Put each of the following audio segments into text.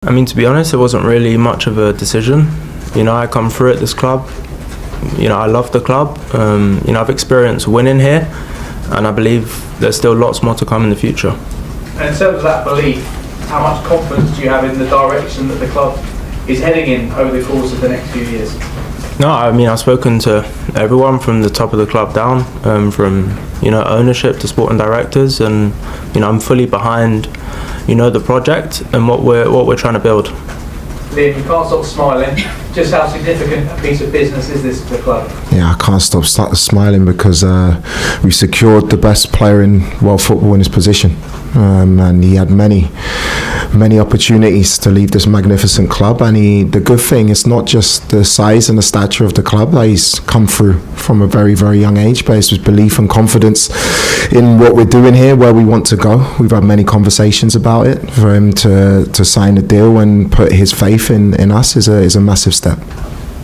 I mean, to be honest, it wasn't really much of a decision. You know, I come through at this club. You know, I love the club. You know, I've experienced winning here, and I believe there's still lots more to come in the future. And in terms of that belief, how much confidence do you have in the direction that the club is heading in over the course of the next few years? No, I mean, I've spoken to everyone from the top of the club down, from, you know, ownership to sporting directors, and, you know, I'm fully behind, you know, the project and what we're trying to build. Liam, you can't stop smiling. Just how significant a piece of business is this to the club? Yeah, I can't stop smiling because we secured the best player in world football in his position, and he had many opportunities to leave this magnificent club. And the good thing is not just the size and the stature of the club that he's come through from a very, very young age, but it's his belief and confidence in what we're doing here, where we want to go. We've had many conversations about it. For him to sign a deal and put his faith in us is a massive step.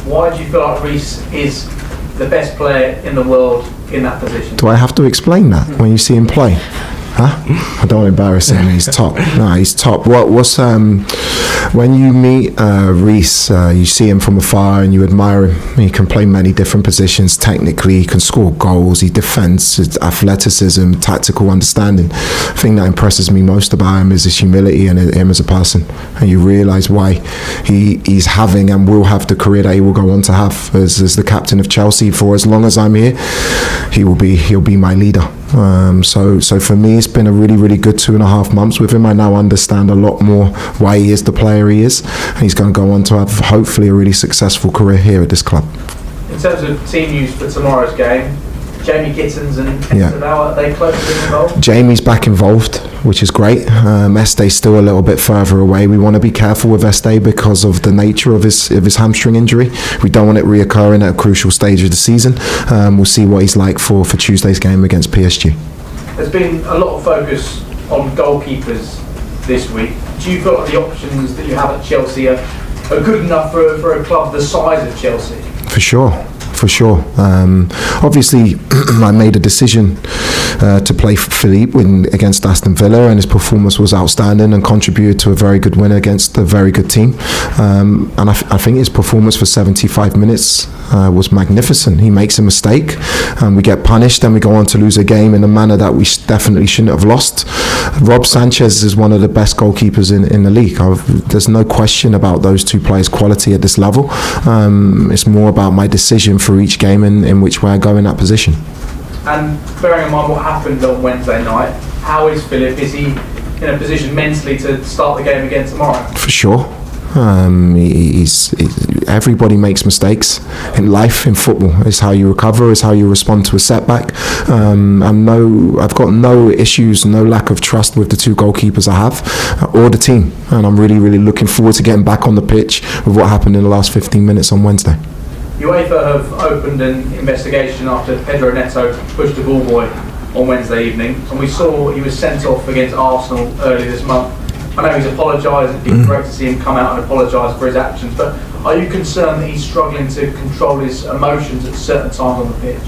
Why do you feel like Reece is the best player in the world in that position? Do I have to explain that when you see him play? Huh? I don't want to embarrass him. He's top. No, he's top. What's when you meet Reece, you see him from afar and you admire him. He can play many different positions. Technically, he can score goals. He defends. His athleticism, tactical understanding. The thing that impresses me most about him is his humility and him as a person. And you realise why he's having and will have the career that he will go on to have as the captain of Chelsea. For as long as I'm here, he'll be my leader. So for me, it's been a really, really good 2.5 months with him. I now understand a lot more why he is the player he is, and he's going to go on to have hopefully a really successful career here at this club. In terms of team news for tomorrow's game, Jamie Gittins and Tابع, are they closely involved? Jamie's back involved, which is great. Este's still a little bit further away. We want to be careful with Este because of the nature of his hamstring injury. We don't want it reoccurring at a crucial stage of the season. We'll see what he's like for Tuesday's game against PSG. There's been a lot of focus on goalkeepers this week. Do you feel like the options that you have at Chelsea are good enough for a club the size of Chelsea? For sure. Obviously, I made a decision to play Philippe against Aston Villa, and his performance was outstanding and contributed to a very good win against a very good team. And I think his performance for 75 minutes was magnificent. He makes a mistake, and we get punished, and we go on to lose a game in a manner that we definitely shouldn't have lost. Rob Sanchez is one of the best goalkeepers in the league. There's no question about those two players' quality at this level. It's more about my decision for each game in which way I go in that position. And bearing in mind what happened on Wednesday night, how is Philip? Is he in a position mentally to start the game again tomorrow? For sure. Everybody makes mistakes in life, in football. It's how you recover, it's how you respond to a setback. I've got no issues, no lack of trust with the two goalkeepers I have, or the team. And I'm really, really looking forward to getting back on the pitch with what happened in the last 15 minutes on Wednesday. UEFA have opened an investigation after Pedro Neto pushed a ball boy on Wednesday evening, and we saw he was sent off against Arsenal earlier this month. I know he's apologised. It'd be great to see him come out and apologise for his actions, but are you concerned that he's struggling to control his emotions at certain times on the pitch?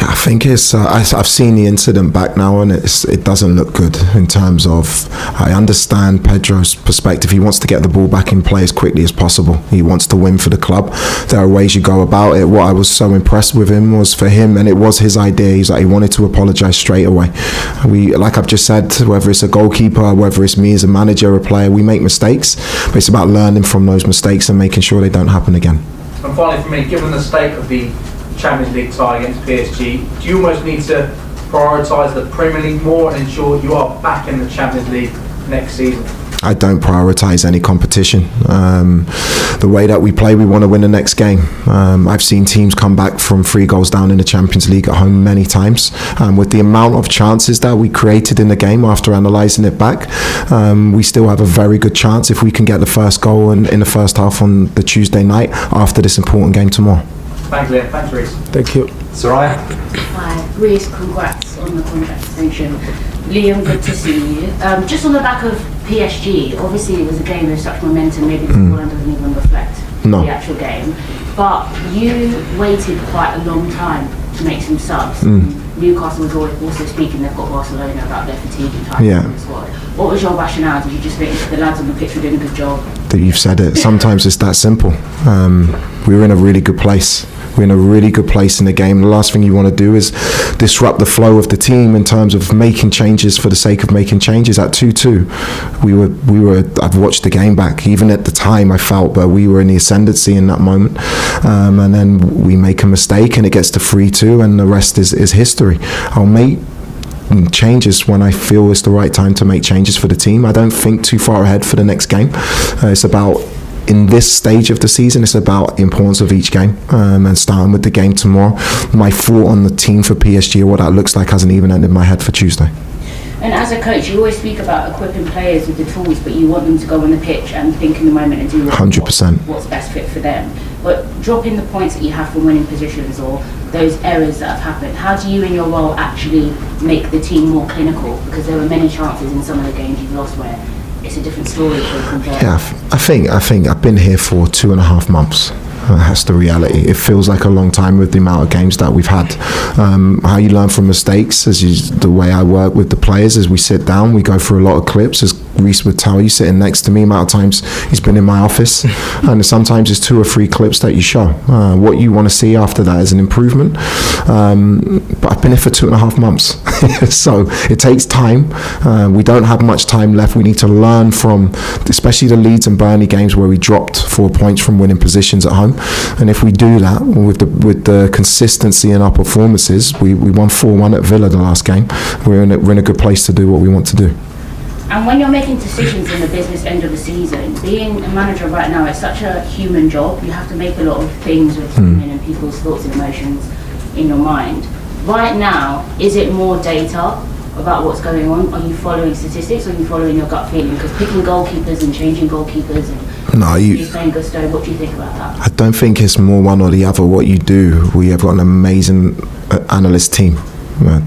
I think it's. I've seen the incident back now, and it doesn't look good in terms of. I understand Pedro's perspective. He wants to get the ball back in play as quickly as possible. He wants to win for the club. There are ways you go about it. What I was so impressed with him was for him, and it was his idea. He's like he wanted to apologise straight away. Like I've just said, whether it's a goalkeeper, whether it's me as a manager, a player, we make mistakes, but it's about learning from those mistakes and making sure they don't happen again. And finally, for me, given the state of the Champions League tie against PSG, do you almost need to prioritise the Premier League more and ensure you are back in the Champions League next season? I don't prioritise any competition. The way that we play, we want to win the next game. I've seen teams come back from 3 goals down in the Champions League at home many times. With the amount of chances that we created in the game after analysing it back, we still have a very good chance if we can get the first goal in the first half on the Tuesday night after this important game tomorrow. Thanks, Liam. Thanks, Reece. Thank you. Soraya? Hi. Reece, congrats on the contract extension. Liam, good to see you. Just on the back of PSG, obviously it was a game with such momentum, maybe the scoreline doesn't even reflect the actual game. But you waited quite a long time to make some subs. Newcastle was also speaking, they've got Barcelona about their fatigue and time Yeah. in the squad. What was your rationale? Did you just think the lads on the pitch were doing a good job? That you've said it. Sometimes it's that simple. We were in a really good place. We're in a really good place in the game. The last thing you want to do is disrupt the flow of the team in terms of making changes for the sake of making changes. At 2-2, we were. I've watched the game back. Even at the time, I felt that we were in the ascendancy in that moment, and then we make a mistake and it gets to 3-2, and the rest is history. I'll make changes when I feel it's the right time to make changes for the team. I don't think too far ahead for the next game. It's about, in this stage of the season, it's about the importance of each game, and starting with the game tomorrow. My thought on the team for PSG or what that looks like hasn't even entered my head for Tuesday. And as a coach, you always speak about equipping players with the tools, but you want them to go on the pitch and think in the moment and do 100%. what's best fit for them. But dropping the points that you have from winning positions or those errors that have happened, how do you in your role actually make the team more clinical? Because there were many chances in some of the games you've lost where it's a different story from there. Yeah, I think I've been here for 2.5 months. That's the reality. It feels like a long time with the amount of games that we've had. How you learn from mistakes, the way I work with the players is we sit down, we go through a lot of clips. As Reece would tell you, sitting next to me, amount of times he's been in my office, and sometimes it's 2 or 3 clips that you show. What you want to see after that is an improvement. But I've been here for 2.5 months, so it takes time. We don't have much time left. We need to learn from, especially the Leeds and Burnley games where we dropped 4 points from winning positions at home. And if we do that with the consistency in our performances, we won 4-1 at Villa the last game. We're in a good place to do what we want to do. And when you're making decisions in the business end of the season, being a manager right now is such a human job. You have to make a lot of things with human and people's thoughts and emotions in your mind. Right now, is it more data about what's going on? Are you following statistics or are you following your gut feeling? Because picking goalkeepers and changing goalkeepers and playing Gusto, what do you think about that? I don't think it's more one or the other. What you do, we have got an amazing analyst team.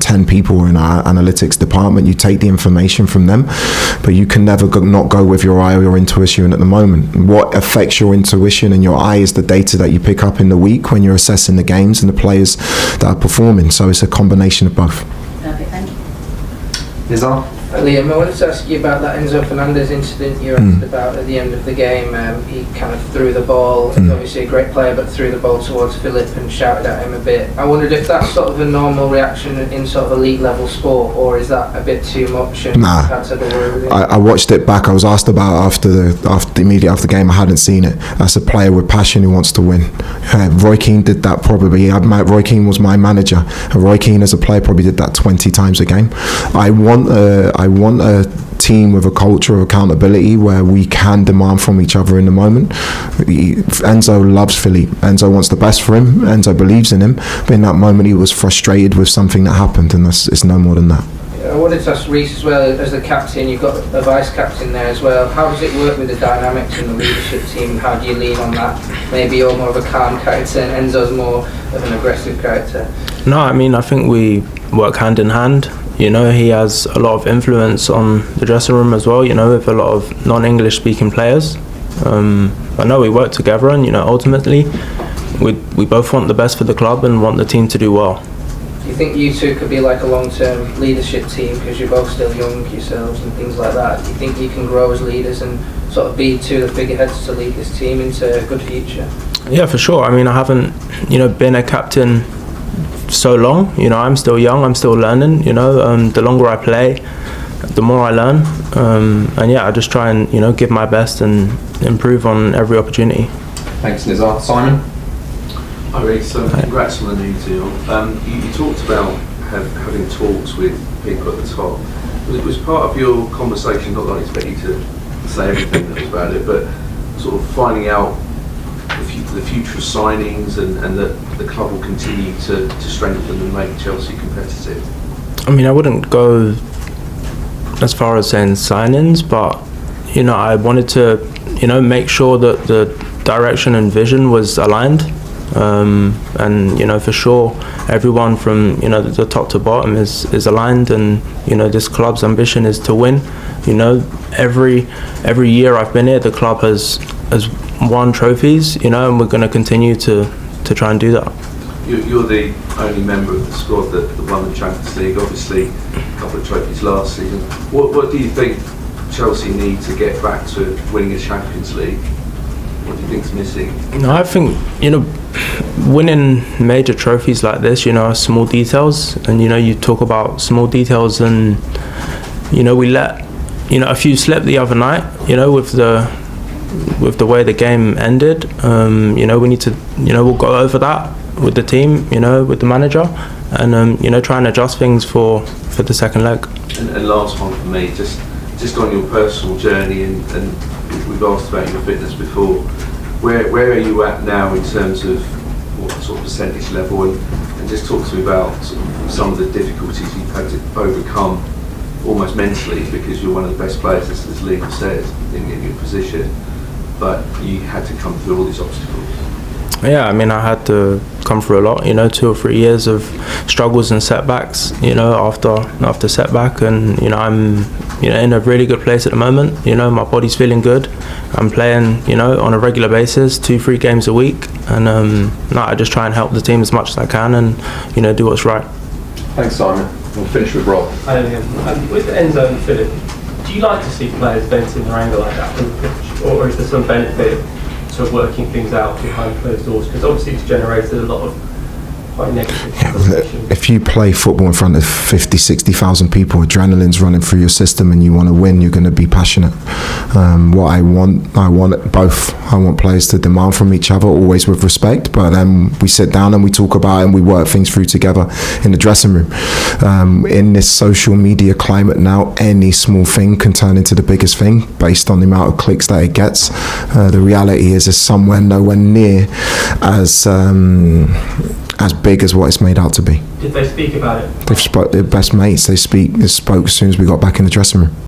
10 people in our analytics department. You take the information from them, but you can never not go with your eye or your intuition at the moment. What affects your intuition and your eye is the data that you pick up in the week when you're assessing the games and the players that are performing. So it's a combination of both. Perfect, thank you. Nizar? Liam, I wanted to ask you about that Enzo Fernandez incident you asked about at the end of the game. He kind of threw the ball, he's obviously a great player, but threw the ball towards Philip and shouted at him a bit. I wondered if that's sort of a normal reaction in sort of elite level sport, or is that a bit too much? And that's a bit worrying? I watched it back. I was asked about immediately after the game. I hadn't seen it. That's a player with passion who wants to win. Roy Keane did that probably. Roy Keane was my manager, and Roy Keane as a player probably did that 20 times a game. I want a team with a culture of accountability where we can demand from each other in the moment. Enzo loves Philippe. Enzo wants the best for him. Enzo believes in him. But in that moment, he was frustrated with something that happened, and it's no more than that. I wanted to ask Reece as well, as the captain, you've got a vice captain there as well. How does it work with the dynamics in the leadership team? How do you lean on that? Maybe you're more of a calm character and Enzo's more of an aggressive character. No, I mean, I think we work hand in hand. You know, he has a lot of influence on the dressing room as well, you know, with a lot of non-English speaking players. I know we work together, and, you know, ultimately we both want the best for the club and want the team to do well. Do you think you two could be like a long-term leadership team, because you're both still young yourselves and things like that? Do you think you can grow as leaders and sort of be two of the figureheads to lead this team into a good future? Yeah, for sure. I mean, I haven't, you know, been a captain so long. You know, I'm still young, I'm still learning. You know, the longer I play, the more I learn. And yeah, I just try and, you know, give my best and improve on every opportunity. Thanks, Nizar. Simon? Hi Reece, congrats on the new deal. You talked about having talks with people at the top. Was part of your conversation, not that I expect you to say everything that was about it, but sort of finding out the future signings and that the club will continue to strengthen and make Chelsea competitive? I mean, I wouldn't go as far as saying signings, but, you know, I wanted to, you know, make sure that the direction and vision was aligned. And, you know, for sure, everyone from, you know, the top to bottom is aligned, and, you know, this club's ambition is to win. You know, every year I've been here, the club has won trophies, you know, and we're going to continue to try and do that. you're the only member of the squad that won the Champions League. Obviously, a couple of trophies last season. What do you think Chelsea need to get back to winning a Champions League? What do you think's missing? No, I think, winning major trophies like this, are small details, and you talk about small details, and we let a few slip the other night, with the way the game ended. We need to, we'll go over that with the team, with the manager, and try and adjust things for the second leg. And last one for me, just on your personal journey, and we've asked about your fitness before. Where are you at now in terms of what sort of percentage level, and just talk to me about some of the difficulties you've had to overcome almost mentally, because you're one of the best players, as Liam said, in your position, but you had to come through all these obstacles. Yeah, I had to come through a lot, 2 or 3 years of struggles and setbacks, after setback, and I'm in a really good place at the moment. My body's feeling good. I'm playing, on a regular basis, 2-3 games a week, and I just try and help the team as much as I can, and do what's right. Thanks, Simon. We'll finish with Rob. With Enzo and Philip, do you like to see players venting their anger like that on the pitch, or is there some benefit to working things out behind closed doors? Because obviously it's generated a lot of quite negative conversation. If you play football in front of 50, 60,000 people, adrenaline's running through your system, and you want to win, you're going to be passionate. What I want both. I want players to demand from each other, always with respect, but then we sit down and we talk about it and we work things through together in the dressing room. In this social media climate now, any small thing can turn into the biggest thing based on the amount of clicks that it gets. The reality is it's somewhere nowhere near as big as what it's made out to be. Did they speak about it? They're best mates. They spoke as soon as we got back in the dressing room.